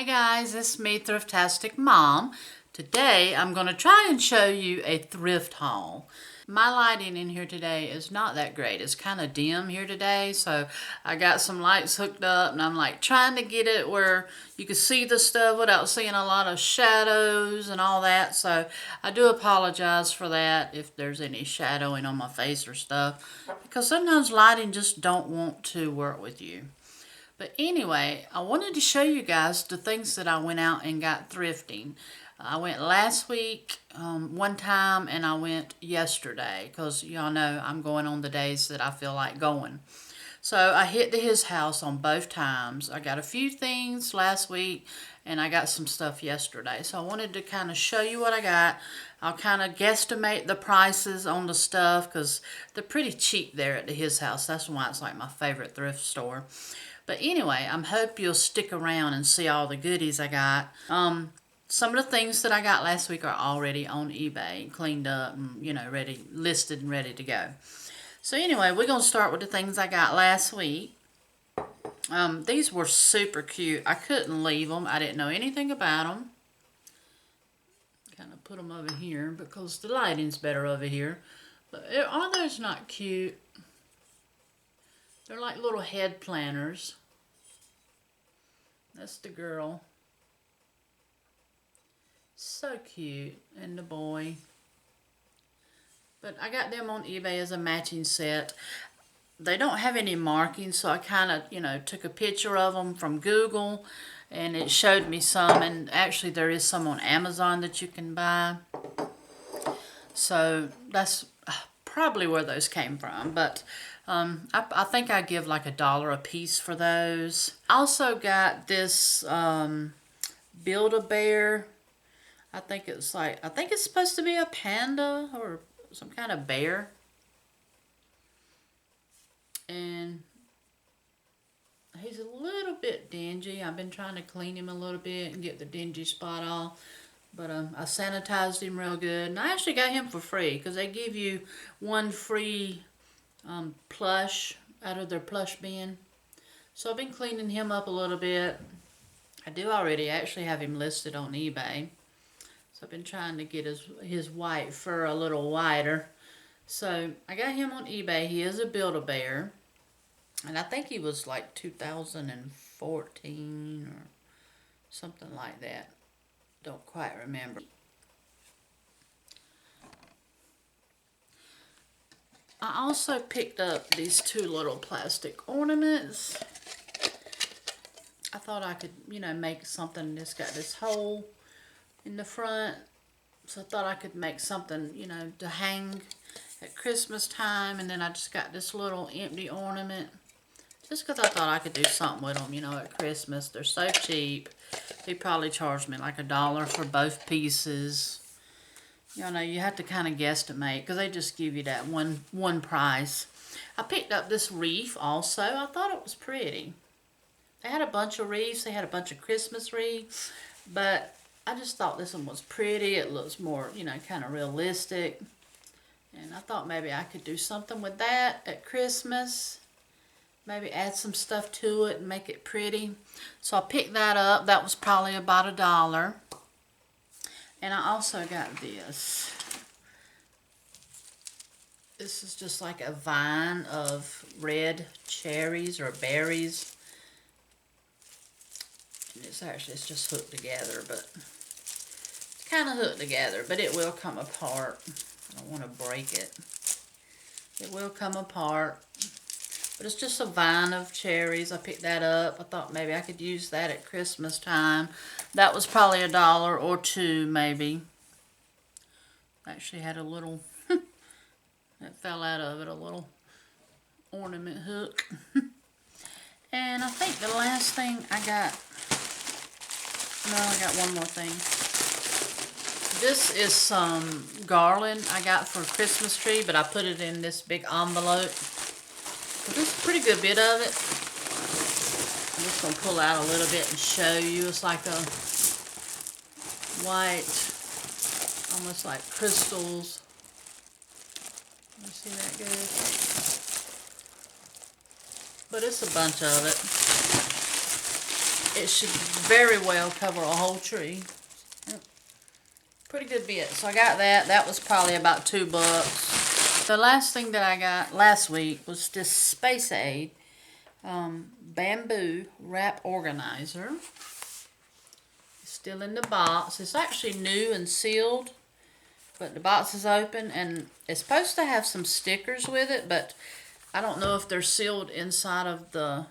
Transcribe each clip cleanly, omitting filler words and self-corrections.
Hey guys, it's me, Thriftasticmom. Today I'm going to try and show you a thrift haul. My lighting in here today is not that great. It's kind of dim here today, so I got some lights hooked up and I'm like trying to get it where you can see the stuff without seeing a lot of shadows and all that. So I do apologize for that if there's any shadowing on my face or stuff, because sometimes lighting just don't want to work with you. But anyway, I wanted to show you guys the things that I went out and got thrifting. I went last week one time, and I went yesterday because y'all know I'm going on the days that I feel like going. So I hit to his house on both times. I got a few things last week and I got some stuff yesterday. So I wanted to kind of show you what I got. I'll kind of guesstimate the prices on the stuff because they're pretty cheap there at his house. That's why it's like my favorite thrift store. But anyway, I hope you'll stick around and see all the goodies I got. Some of the things that I got last week are already on eBay, cleaned up and, you know, ready, listed and ready to go. So anyway, we're going to start with the things I got last week. These were super cute. I couldn't leave them. I didn't know anything about them. Kind of put them over here because the lighting's better over here. But are those not cute? They're like little head planners. That's the girl. So cute. And the boy. But I got them on eBay as a matching set. They don't have any markings, so I kind of, you know, took a picture of them from Google. And it showed me some. And actually there is some on Amazon that you can buy. So that's probably where those came from. But I think I give like $1 a piece for those. I also got this Build-A-Bear. I think it's supposed to be a panda or some kind of bear. And he's a little bit dingy. I've been trying to clean him a little bit and get the dingy spot off. But I sanitized him real good. And I actually got him for free because they give you one free plush out of their plush bin. So I've been cleaning him up a little bit. I do already actually have him listed on eBay. So I've been trying to get his white fur a little whiter. So I got him on eBay. He is a Build-A-Bear. And I think he was like 2014 or something like that. Don't quite remember. I also picked up these two little plastic ornaments. I thought I could, you know, make something that's got this hole in the front. So I thought I could make something, you know, to hang at Christmas time. And then I just got this little empty ornament. Just because I thought I could do something with them, you know, at Christmas. They're so cheap. He probably charged me like $1 for both pieces. You know, you have to kind of guesstimate because they just give you that one price. I picked up this wreath also. I thought it was pretty. They had a bunch of wreaths. They had a bunch of Christmas wreaths. But I just thought this one was pretty. It looks more, you know, kind of realistic. And I thought maybe I could do something with that at Christmas. Maybe add some stuff to it and make it pretty. So I picked that up. That was probably about $1. And I also got this. This is just like a vine of red cherries or berries. And it's just hooked together, but it's kind of hooked together, but it will come apart. I don't want to break it. It will come apart. But it's just a vine of cherries. I picked that up. I thought maybe I could use that at Christmas time. That was probably $1 or $2 maybe. Actually had a little, that fell out of it, a little ornament hook. And I think the last thing I got, no, I got one more thing. This is some garland I got for a Christmas tree, but I put it in this big envelope. There's a pretty good bit of it. I'm just going to pull out a little bit and show you. It's like a white, almost like crystals. You see that good? But it's a bunch of it. it should very well cover a whole tree. Pretty good bit. So I got that. That was probably about $2. The last thing that I got last week was this Space Aid bamboo wrap organizer. It's still in the box. It's actually new and sealed, but the box is open, and it's supposed to have some stickers with it, but I don't know if they're sealed inside of the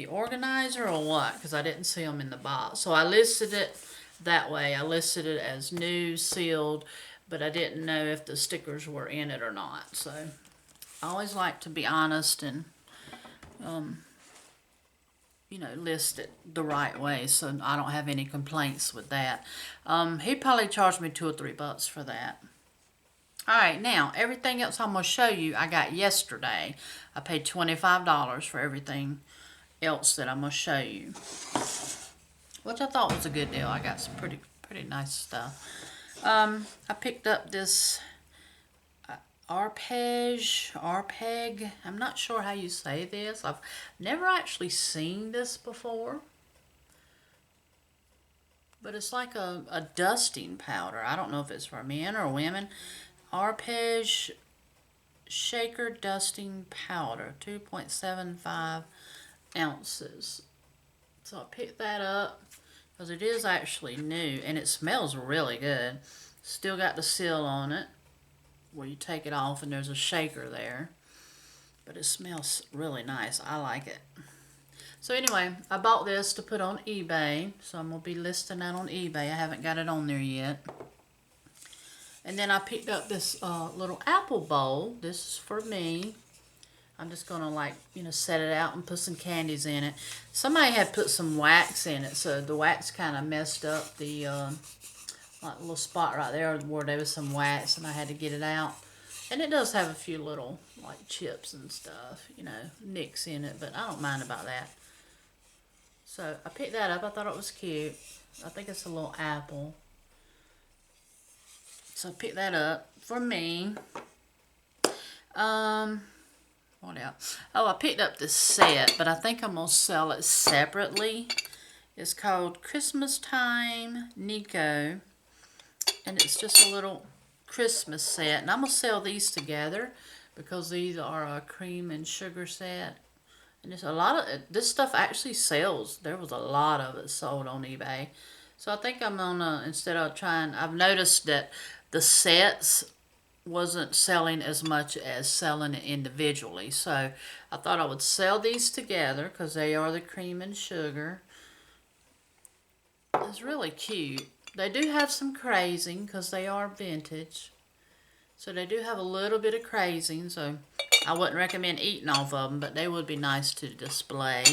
organizer or what, because I didn't see them in the box. So I listed it that way. I listed it as new, sealed, but I didn't know if the stickers were in it or not. So I always like to be honest and, you know, list it the right way so I don't have any complaints with that. He probably charged me $2 or $3 for that. Alright, now, everything else I'm going to show you, I got yesterday. I paid $25 for everything else that I'm going to show you, which I thought was a good deal. I got some pretty nice stuff. I picked up this arpeg. I'm not sure how you say this. I've never actually seen this before, but it's like a dusting powder. I don't know if it's for men or women. Arpeg shaker dusting powder, 2.75 ounces. So I picked that up because it is actually new and it smells really good. Still got the seal on it where you take it off and there's a shaker there, but it smells really nice. I like it. So anyway, I bought this to put on eBay, so I'm going to be listing that on eBay. I haven't got it on there yet. And then I picked up this little apple bowl. This is for me. I'm just going to, like, you know, set it out and put some candies in it. Somebody had put some wax in it, so the wax kind of messed up the like little spot right there where there was some wax, and I had to get it out. And it does have a few little, like, chips and stuff, you know, nicks in it, but I don't mind about that. So I picked that up. I thought it was cute. I think it's a little apple. So I picked that up for me. What else? Oh, I picked up this set, but I think I'm going to sell it separately. It's called Christmas Time Nico, and it's just a little Christmas set. And I'm going to sell these together because these are a cream and sugar set. And there's a lot of this stuff actually sells. There was a lot of it sold on eBay. So I think I'm going to, instead of trying, I've noticed that the sets wasn't selling as much as selling it individually. So I thought I would sell these together because they are the cream and sugar. It's really cute. They do have some crazing because they are vintage. So they do have a little bit of crazing. So I wouldn't recommend eating off of them, but they would be nice to display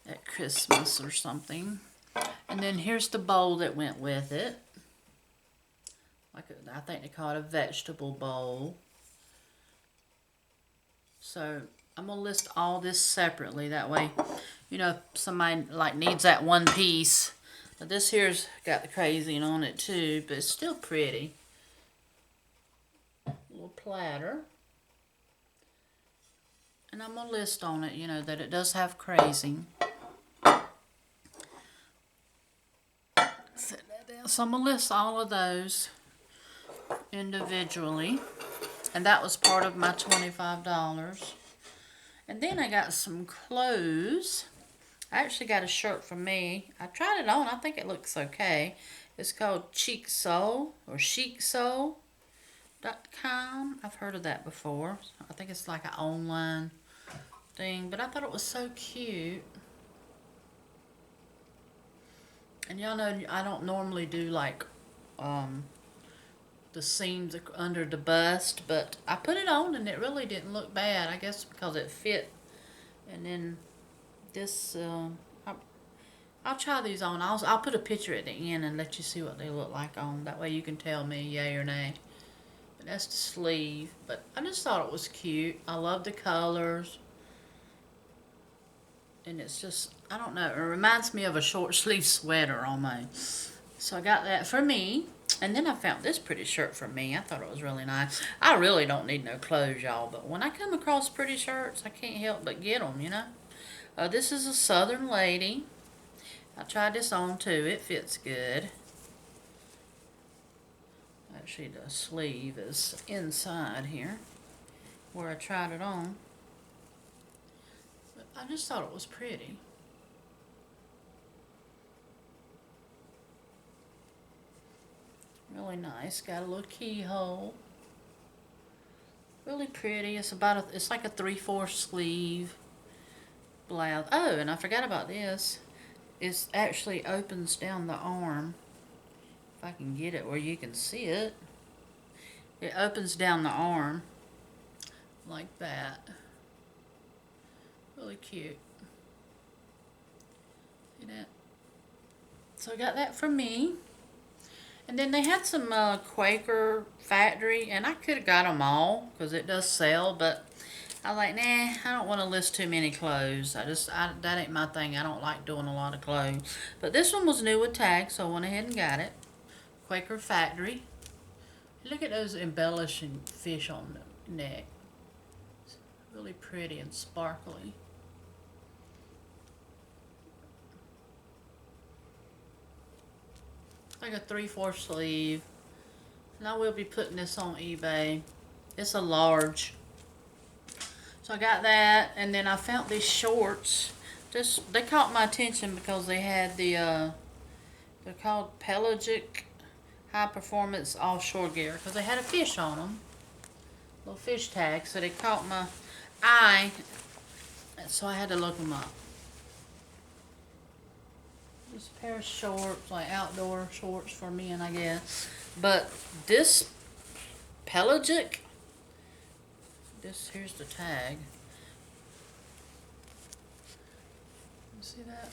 at Christmas or something. And then here's the bowl that went with it. Like I think they call it a vegetable bowl. So I'm going to list all this separately. That way, you know, if somebody like needs that one piece. But this here's got the crazing on it too, but it's still pretty. Little platter. And I'm going to list on it, you know, that it does have crazing. Set that down. So I'm going to list all of those individually, and that was part of my $25. And then I got some clothes. I actually got a shirt for me. I tried it on. I think it looks okay. It's called Chic Soul or chicsoul.com. I've heard of that before. I think it's like an online thing, but I thought it was so cute. And y'all know I don't normally do like the seams under the bust, but I put it on and it really didn't look bad. I guess because it fit. And then this, I'll try these on. I'll put a picture at the end and let you see what they look like on. That way you can tell me yay or nay. But that's the sleeve. But I just thought it was cute. I love the colors. And it's just, I don't know, it reminds me of a short sleeve sweater almost. So I got that for me. And then I found this pretty shirt for me. I thought it was really nice. I really don't need no clothes, y'all. But when I come across pretty shirts, I can't help but get them, you know. This is a Southern Lady. I tried this on too. It fits good. Actually, the sleeve is inside here where I tried it on. But I just thought it was pretty. Really nice. Got a little keyhole. Really pretty. It's like a 3/4 sleeve blouse. Oh, and I forgot about this. It actually opens down the arm. If I can get it where you can see it. It opens down the arm like that. Really cute. See that? So I got that for me. And then they had some Quaker factory, and I could have got them all because it does sell, but I was like, nah, I don't want to list too many clothes. That ain't my thing. I don't like doing a lot of clothes. But this one was new with tags, so I went ahead and got it. Quaker factory. Look at those embellishing fish on the neck. It's really pretty and sparkly. Like a 3/4 sleeve. And I will be putting this on eBay. It's a large. So I got that, and then I found these shorts. They caught my attention because they had they're called pelagic high performance offshore gear because they had a fish on them. Little fish tag, so they caught my eye. So I had to look them up. Just a pair of shorts, like outdoor shorts for men, I guess. But this pelagic, here's the tag. You see that?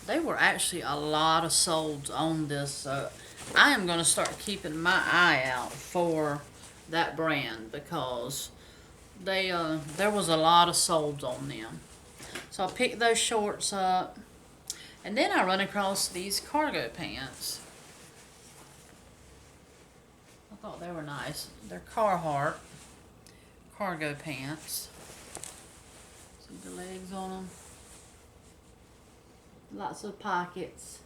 They were actually a lot of solds on this, so I am going to start keeping my eye out for that brand because there was a lot of solds on them. So I picked those shorts up, and then I run across these cargo pants. I thought they were nice. They're Carhartt cargo pants. See the legs on them? Lots of pockets.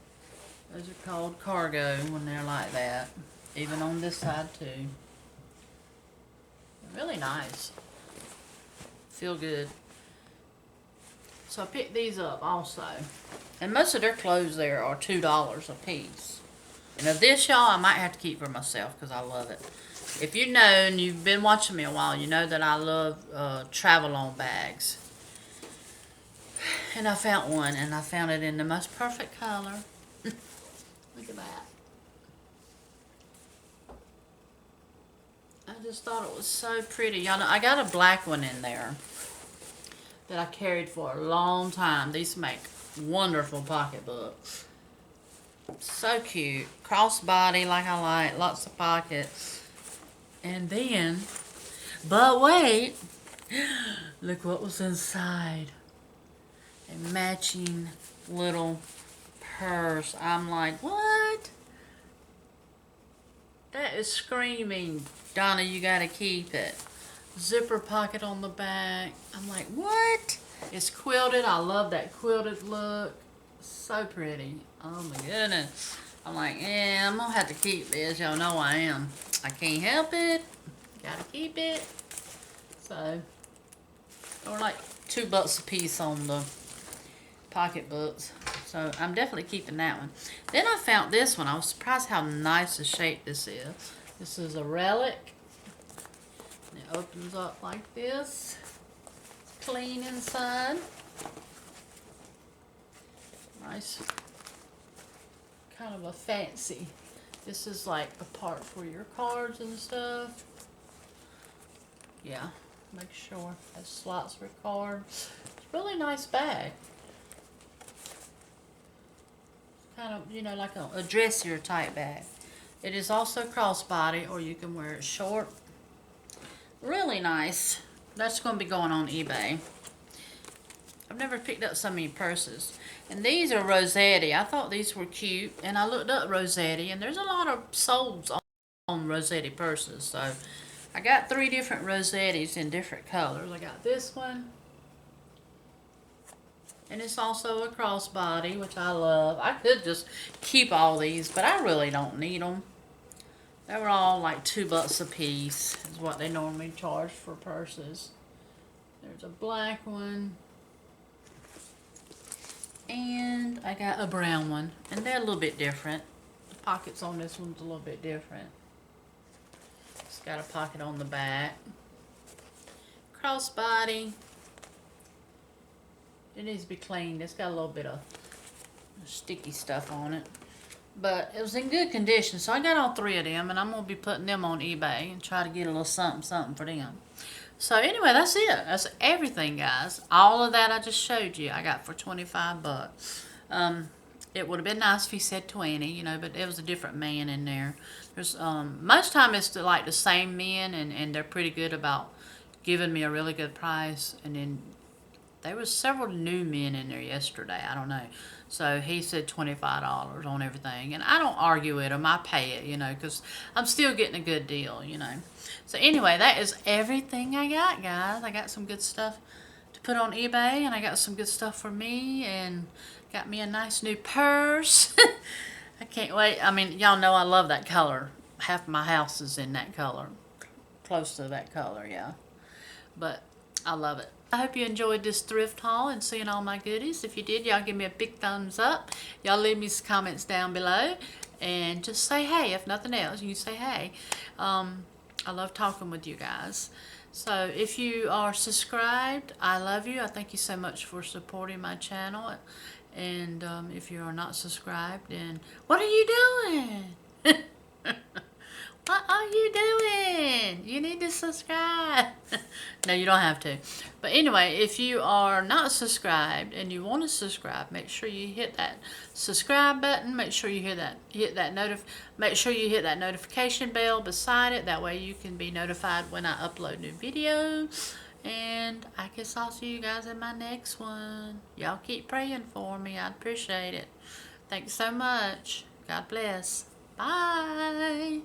Those are called cargo when they're like that. Even on this side too. They're really nice. Feel good. So I picked these up also. And most of their clothes there are $2 a piece. Now this, y'all, I might have to keep for myself because I love it. If you know and you've been watching me a while, you know that I love travel-on bags. And I found one, and I found it in the most perfect color. Look at that. I just thought it was so pretty. Y'all know, I got a black one in there that I carried for a long time. These make wonderful pocketbooks. So cute. Crossbody like I like. Lots of pockets. And then, but wait. Look what was inside. A matching little purse. I'm like, what? That is screaming, Donna, you gotta keep it. Zipper pocket on the back. I'm like, what? It's quilted. I love that quilted look. So pretty. Oh my goodness. I'm like, yeah, I'm gonna have to keep this. Y'all know I am. I can't help it. Gotta keep it. So, or like $2 a piece on the pocketbooks. So I'm definitely keeping that one. Then I found this one. I was surprised how nice the shape this is. This is a Relic. It opens up like this. It's clean inside. Nice. Kind of a fancy. This is like a part for your cards and stuff. Yeah, make sure it has slots for cards. It's a really nice bag. Kind of, you know, like a dressier type bag. It is also crossbody, or you can wear it short. Really nice. That's going to be going on eBay. I've never picked up so many purses. And these are Rossetti. I thought these were cute. And I looked up Rossetti, and there's a lot of solds on Rossetti purses. So I got 3 different Rossettis in different colors. I got this one. And it's also a crossbody, which I love. I could just keep all these, but I really don't need them. They were all like $2 a piece, is what they normally charge for purses. There's a black one. And I got a brown one. And they're a little bit different. The pockets on this one's a little bit different. It's got a pocket on the back. Crossbody. It needs to be cleaned. It's got a little bit of sticky stuff on it. But it was in good condition, so I got all 3 of them, and I'm going to be putting them on eBay and try to get a little something for them. So anyway, that's it. That's everything, guys. All of that I just showed you, I got for 25 bucks. It would have been nice if he said 20, you know, but it was a different man in there. There's most time it's like the same men, and they're pretty good about giving me a really good price. And then there was several new men in there yesterday. I don't know. So he said $25 on everything. And I don't argue with him. I pay it, you know, because I'm still getting a good deal, you know. So anyway, that is everything I got, guys. I got some good stuff to put on eBay. And I got some good stuff for me. And got me a nice new purse. I can't wait. I mean, y'all know I love that color. Half of my house is in that color. Close to that color, yeah. But I love it. I hope you enjoyed this thrift haul and seeing all my goodies. If you did, y'all give me a big thumbs up. Y'all leave me some comments down below. And just say hey. If nothing else, you say hey. I love talking with you guys. So if you are subscribed, I love you. I thank you so much for supporting my channel. And if you are not subscribed, then what are you doing? What are you doing? You need to subscribe. No, you don't have to. But anyway, if you are not subscribed and you want to subscribe, make sure you hit that subscribe button. Make sure you hit that notification bell beside it. That way you can be notified when I upload new videos. And I guess I'll see you guys in my next one. Y'all keep praying for me. I'd appreciate it. Thanks so much. God bless. Bye.